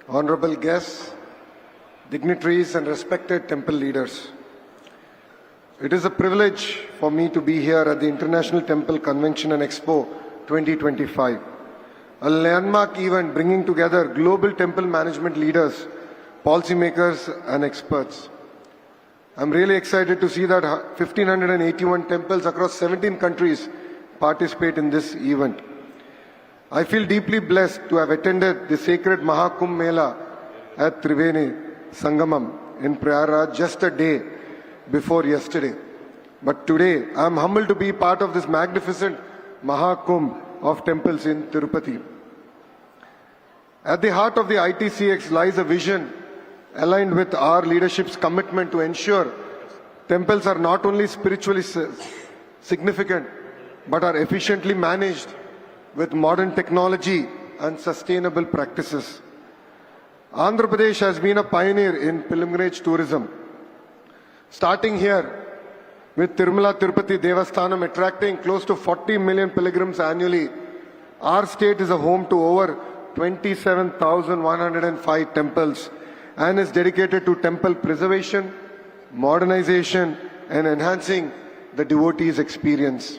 honorable guests, dignitaries and respected temple leaders. It is a privilege for me to be here at the International Temple Convention and Expo 2025, a landmark event bringing together global temple management leaders, policymakers and experts. I'm really excited to see that 1,581 temples across 17 countries participate in this event. I feel deeply blessed to have attended the sacred Mahakumbh Mela at Triveni Sangamam in Prayaraj just a day before yesterday. But today, I am humbled to be part of this magnificent Mahakumbh of temples in Tirupati. At the heart of the ITCX lies a vision aligned with our leadership's commitment to ensure temples are not only spiritually significant, but are efficiently managed with modern technology and sustainable practices. Andhra Pradesh has been a pioneer in pilgrimage tourism. Starting here with Tirumala Tirupati Devasthanam attracting close to 40 million pilgrims annually, our state is a home to over 27,105 temples and is dedicated to temple preservation, modernization and enhancing the devotees' experience.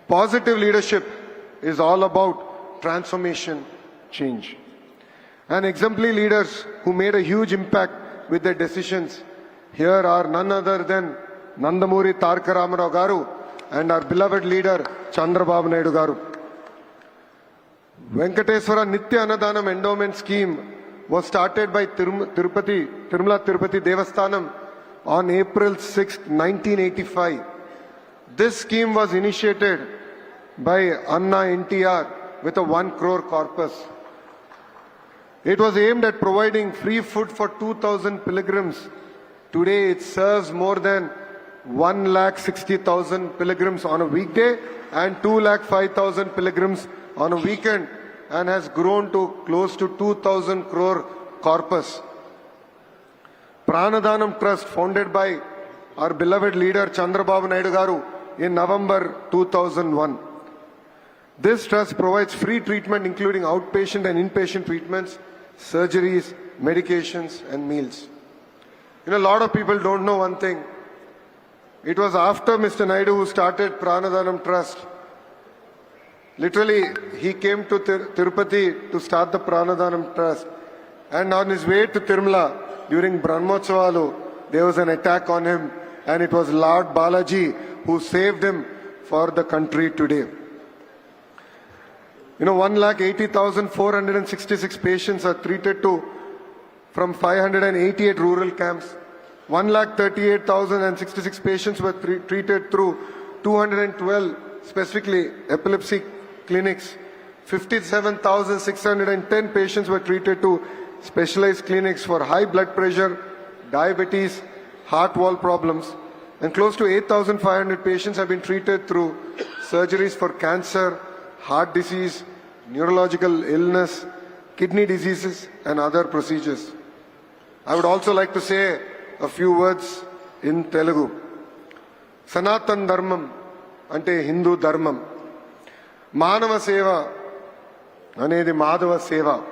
Positive leadership is all about transformation, change. And exemplary leaders who made a huge impact with their decisions here are none other than Nandamuri Tarka Ramarao Garu and our beloved leader Chandrababu Naidu Garu. Venkateswara Nitya Annadanam Endowment Scheme was started by Tirumala Tirupati Devasthanam on April 6, 1985. This scheme was initiated by Anna NTR with a 1 crore corpus. It was aimed at providing free food for 2,000 pilgrims. Today it serves more than 1,60,000 pilgrims on a weekday and 2,05,000 pilgrims on a weekend and has grown to close to 2,000 crore corpus. Pranadhanam Trust, founded by our beloved leader Chandrababu Naidu Garu in November 2001. This trust provides free treatment including outpatient and inpatient treatments, surgeries, medications and meals. A lot of people don't know one thing. It was after Mr. Naidu who started Pranadhanam Trust. Literally, he came to Tirupati to start the Pranadhanam Trust. And on his way to Tirumala, during Brahmotsavalu, there was an attack on him. And it was Lord Balaji who saved him for the country today. 1,80,466 patients are treated from 588 rural camps. 1,38,066 patients were treated through 212 specifically epilepsy clinics. 57,610 patients were treated to specialized clinics for high blood pressure, diabetes, heart wall problems, and close to 8,500 patients have been treated through surgeries for cancer, heart disease, neurological illness, kidney diseases and other procedures. I would also like to say a few words in Telugu. Sanatan Dharmam ante Hindu Dharmam. Manava Seva anedi Madhava Seva.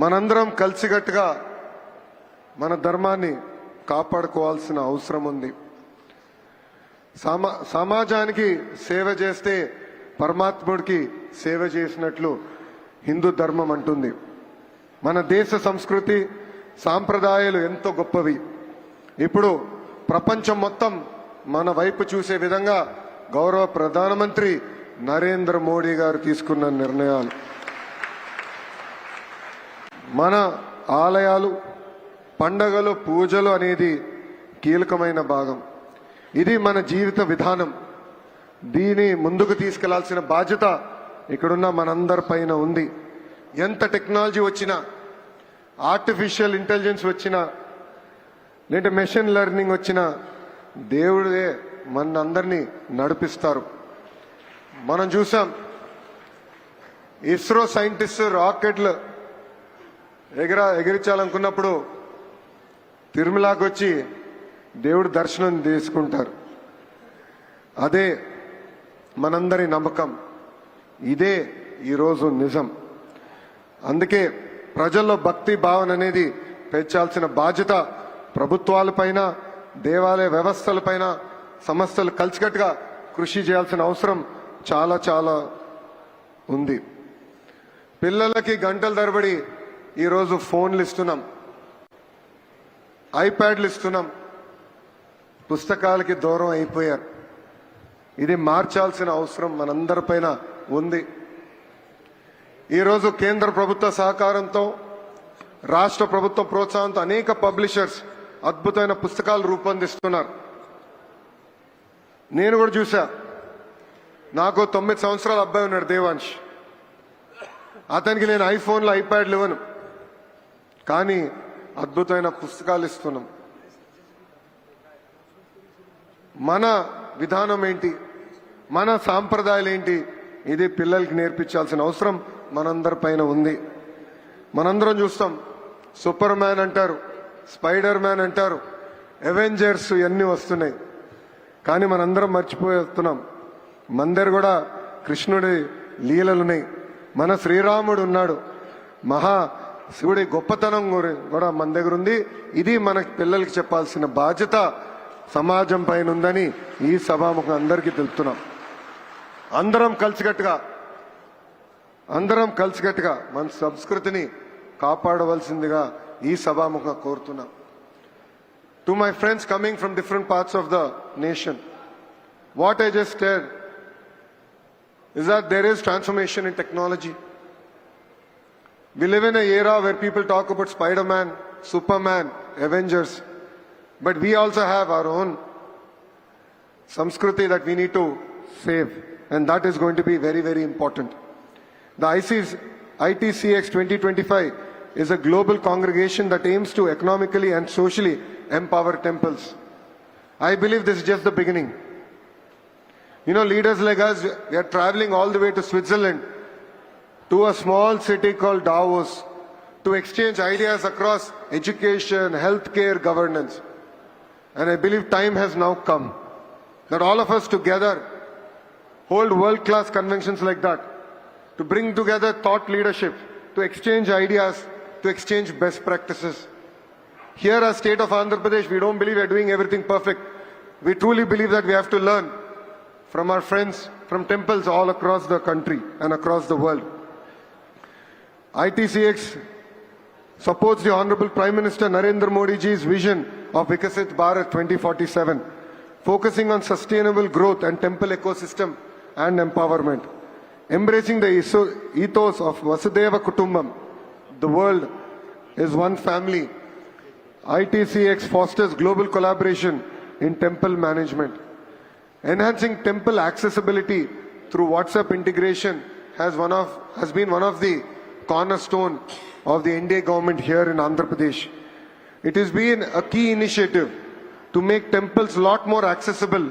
మనందరం కలిసికట్టుగా మన ధర్మాన్ని కాపాడుకోవాల్సిన అవసరం ఉంది. సమాజానికి సేవ చేస్తే పరమాత్ముడికి సేవ చేసినట్లు హిందూ ధర్మం అంటుంది. మన దేశ సంస్కృతి సాంప్రదాయాలు ఎంతో గొప్పవి. ఇప్పుడు ప్రపంచం మొత్తం మన వైపు చూసే విధంగా గౌరవ ప్రధానమంత్రి నరేంద్ర మోడీ గారు తీసుకున్న నిర్ణయాలు. మన ఆలయాలు, పండగలు, పూజలు అనేది కీలకమైన భాగం. ఇది మన జీవిత విధానం. దీని ముందుకు తీసుకెళ్లాల్సిన బాధ్యత ఇక్కడున్న మనందరి పైన ఉంది. ఎంత టెక్నాలజీ వచ్చినా, ఆర్టిఫిషియల్ ఇంటెలిజెన్స్ వచ్చినా, లేదంటే మెషిన్ లెర్నింగ్ వచ్చినా దేవుడే మనందరినీ నడిపిస్తారు. మనం చూసాం ఇస్రో సైంటిస్ట్ రాకెట్లు ఎగిరించాలనుకున్నప్పుడు తిరుమలకు వచ్చి దేవుడి దర్శనం తీసుకుంటారు. అదే మనందరి నమ్మకం. ఇదే ఈరోజు నిజం. అందుకే ప్రజల్లో భక్తి భావన అనేది పెంచాల్సిన బాధ్యత ప్రభుత్వాలపైన, దేవాలయ వ్యవస్థలపైన, సంస్థలు కలిసికట్టుగా కృషి చేయాల్సిన అవసరం చాలా చాలా ఉంది. పిల్లలకి గంటల తరబడి ఈరోజు ఫోన్లు ఇస్తున్నాం, ఐప్యాడ్లు ఇస్తున్నాం, పుస్తకాలకి దూరం అయిపోయారు. ఇది మార్చాల్సిన అవసరం మనందరిపైన ఉంది. ఈరోజు కేంద్ర ప్రభుత్వ సహకారంతో, రాష్ట్ర ప్రభుత్వ ప్రోత్సాహంతో అనేక పబ్లిషర్స్ అద్భుతమైన పుస్తకాలు రూపొందిస్తున్నారు. నేను కూడా చూసా. నాకు 9 సంవత్సరాల అబ్బాయి ఉన్నాడు, దేవాంశ్. అతనికి నేను ఐఫోన్లు, ఐప్యాడ్లు ఇవ్వను, కానీ అద్భుతమైన పుస్తకాలు ఇస్తున్నాం. మన విధానం ఏంటి, మన సాంప్రదాయాలు ఏంటి, ఇది పిల్లలకి నేర్పించాల్సిన అవసరం మనందరిపైన ఉంది. మనందరం చూస్తాం, సూపర్ మ్యాన్ అంటారు, స్పైడర్ మ్యాన్ అంటారు, అవెంజర్స్ ఇవన్నీ వస్తున్నాయి. కానీ మనందరం మర్చిపోతున్నాం, మన దగ్గర కూడా కృష్ణుడి లీలలున్నాయి, మన శ్రీరాముడు ఉన్నాడు, మహా శివుడి గొప్పతనం కూడా మన దగ్గర ఉంది. ఇది మన పిల్లలకి చెప్పాల్సిన బాధ్యత సమాజం పైన ఉందని ఈ సభాముఖం అందరికీ తెలుపుతున్నాం. అందరం కలిసికట్టుగా మన సంస్కృతిని కాపాడవలసిందిగా ఈ సభాముఖంగా కోరుతున్నాం. To my friends coming from different parts of the nation, what I just said is that there is transformation in technology. We live in an era where people talk about Spider-Man, Superman, Avengers, but we also have our own Samskriti that we need to save, and that is going to be very, very important. The ITCX 2025 is a global congregation that aims to economically and socially empower temples. I believe this is just the beginning. You know, leaders like us, we are traveling all the way to Switzerland, to a small city called Davos, to exchange ideas across education, healthcare, governance. And I believe time has now come that all of us together hold world-class conventions like that, to bring together thought leadership, to exchange ideas, to exchange best practices. Here as state of Andhra Pradesh, we don't believe we are doing everything perfect. We truly believe that we have to learn from our friends, from temples all across the country and across the world. ITCX supports the Honorable Prime Minister Narendra Modi ji's vision of Vikasit Bharat 2047, focusing on sustainable growth and temple ecosystem and empowerment. Embracing the ethos of Vasudeva Kutumbam, the world is one family, ITCX fosters global collaboration in temple management. Enhancing temple accessibility through WhatsApp integration has been one of the cornerstone of the NDA government here in Andhra Pradesh. It has been a key initiative to make temples a lot more accessible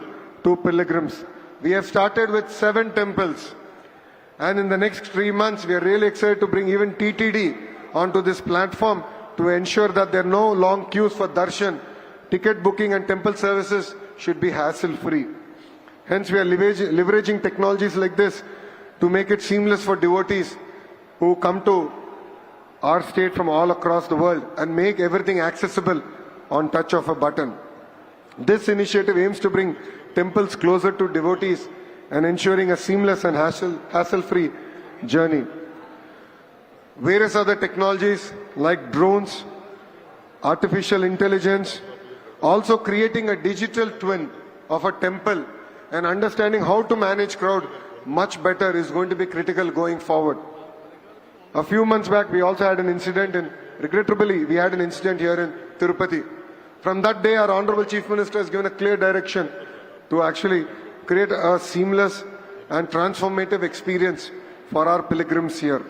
to pilgrims. We have started with 7 temples, and in the next 3 months we are really excited to bring even TTD onto this platform to ensure that there are no long queues for darshan. Ticket booking and temple services should be hassle-free. Hence, we are leveraging technologies like this to make it seamless for devotees who come to our state from all across the world and make everything accessible on touch of a button. This initiative aims to bring temples closer to devotees and ensuring a seamless and hassle-free journey. Various other technologies like drones, artificial intelligence, also creating a digital twin of a temple and understanding how to manage crowd much better is going to be critical going forward. A few months back, we also had an incident, and regrettably, we had an incident here in Tirupathi. From that day, our Honorable Chief Minister has given a clear direction to actually create a seamless and transformative experience for our pilgrims here.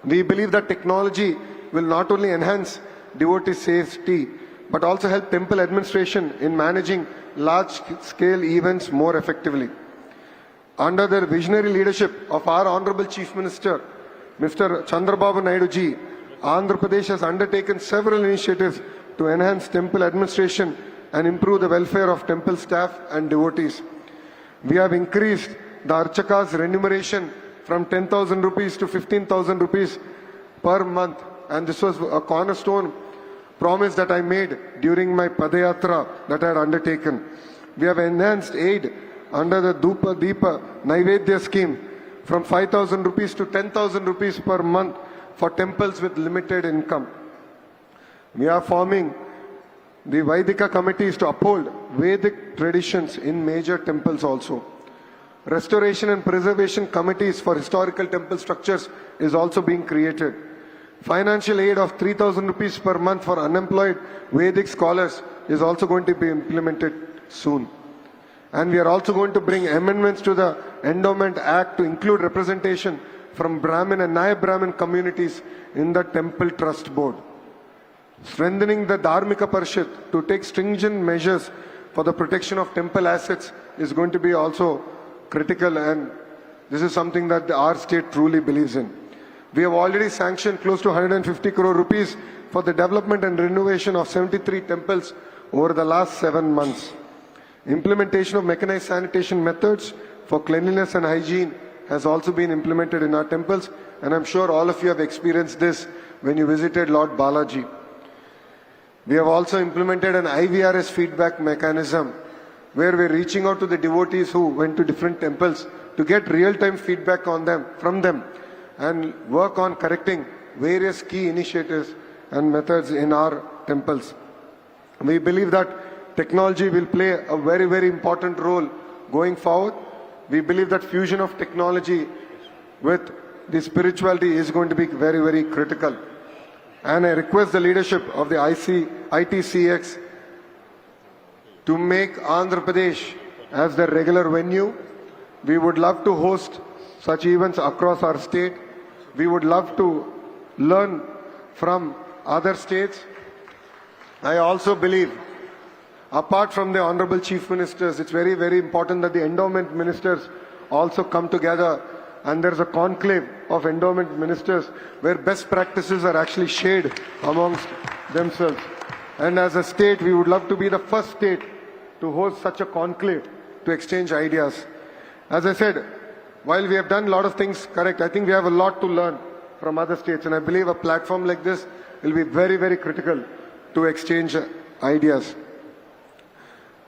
We believe that technology will not only enhance devotee safety, but also help temple administration in managing large-scale events more effectively. Under the visionary leadership of our Honorable Chief Minister, Mr. Chandrababu Naidu ji, Andhra Pradesh has undertaken several initiatives to enhance temple administration and improve the welfare of temple staff and devotees. We have increased the Archaka's remuneration from 10,000 rupees to 15,000 rupees per month. And this was a cornerstone promise that I made during my Padayatra that I had undertaken. We have enhanced aid under the Dhupa Deepa Naivedya scheme from 5,000 rupees to 10,000 rupees per month for temples with limited income. We are forming the Vaidika committees to uphold Vedic traditions in major temples also. Restoration and preservation committees for historical temple structures is also being created. Financial aid of 3,000 rupees per month for unemployed Vedic scholars is also going to be implemented soon. And we are also going to bring amendments to the Endowment Act to include representation from Brahmin and Naya Brahmin communities in the Temple Trust Board. Strengthening the Dharmika Parishad to take stringent measures for the protection of temple assets is going to be also critical, and this is something that our state truly believes in. We have already sanctioned close to 150 crore rupees for the development and renovation of 73 temples over the last 7 months. Implementation of mechanized sanitation methods for cleanliness and hygiene has also been implemented in our temples, and I'm sure all of you have experienced this when you visited Lord Balaji. We have also implemented an IVRS feedback mechanism where we're reaching out to the devotees who went to different temples to get real-time feedback on them, from them, and work on correcting various key initiatives and methods in our temples. We believe that technology will play a very, very important role going forward. We believe that fusion of technology with the spirituality is going to be very, very critical. And I request the leadership of the ITCX to make Andhra Pradesh as the regular venue. We would love to host such events across our state. We would love to learn from other states. I also believe, apart from the Honorable Chief Ministers, it's very, very important that the endowment ministers also come together, and there's a conclave of endowment ministers where best practices are actually shared amongst themselves. And as a state, we would love to be the first state to host such a conclave to exchange ideas. As I said, while we have done a lot of things correct, I think we have a lot to learn from other states, and I believe a platform like this will be very, very critical to exchange ideas.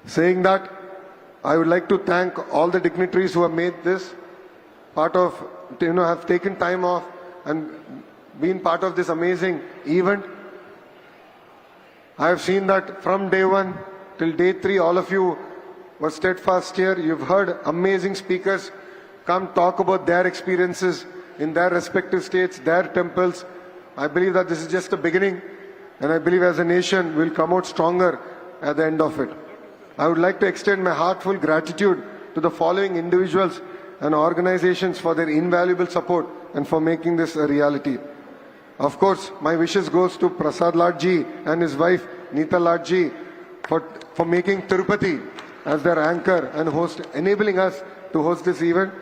Saying that, I would like to thank all the dignitaries who have made this part of, have taken time off and been part of this amazing event. I have seen that from day 1 till day 3, all of you were steadfast here. You've heard amazing speakers come talk about their experiences in their respective states, their temples. I believe that this is just the beginning, and I believe as a nation we'll come out stronger at the end of it. I would like to extend my heartfelt gratitude to the following individuals and organizations for their invaluable support and for making this a reality. Of course, my wishes goes to Prasad Lad ji and his wife Neeta Lad ji for making Tirupati as their anchor and host, enabling us to host this event.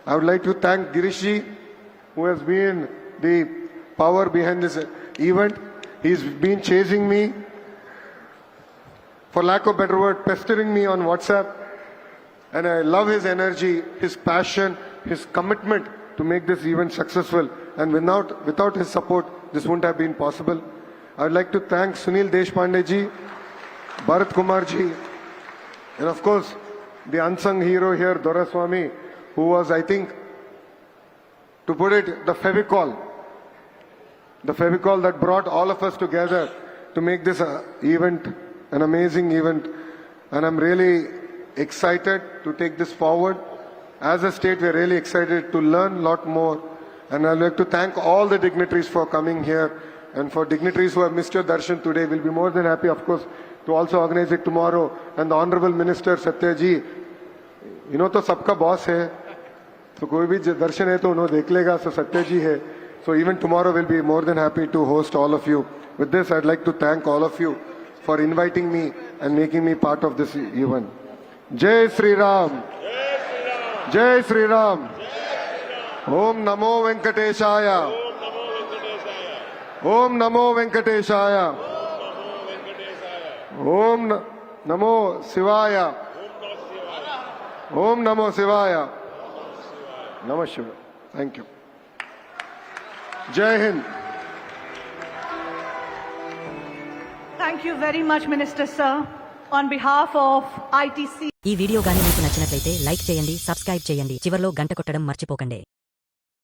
I would like to thank Girish ji, who has been the power behind this event. He's been chasing me, for lack of a better word, pestering me on WhatsApp. And I love his energy, his passion, his commitment to make this event successful. And without his support, this wouldn't have been possible. I would like to thank Sunil Deshpande ji, Bharat Kumar ji, and of course, the unsung hero here, Doraswamy, who was, I think, to put it, the Fevicol that brought all of us together to make this event an amazing event. And I'm really excited to take this forward. As a state, we're really excited to learn a lot more. And I'd like to thank all the dignitaries for coming here. And for dignitaries who have missed your darshan today, we'll be more than happy, of course, to also organize it tomorrow. And the Honorable Minister Satya ji, तो सबका boss है. So कोई भी दर्शन है तो उन्होंने देख लेगा. So Satya ji है. So even tomorrow we'll be more than happy to host all of you. With this, I'd like to thank all of you for inviting me and making me part of this event. Jai Sri Ram. Jai Sri Ram. Om Namo Venkateshaya. Om Namo Venkateshaya. Om Namo Shivaya. Om Namo Shivaya. Namah Shivaya. Thank you. Jai Hind. Thank you very much, Minister Sir. On behalf of ITC. ఈ video గాని మీకు నచ్చినట్లయితే like చేయండి, subscribe చేయండి, చివర్లో గంట కొట్టడం మర్చిపోకండి.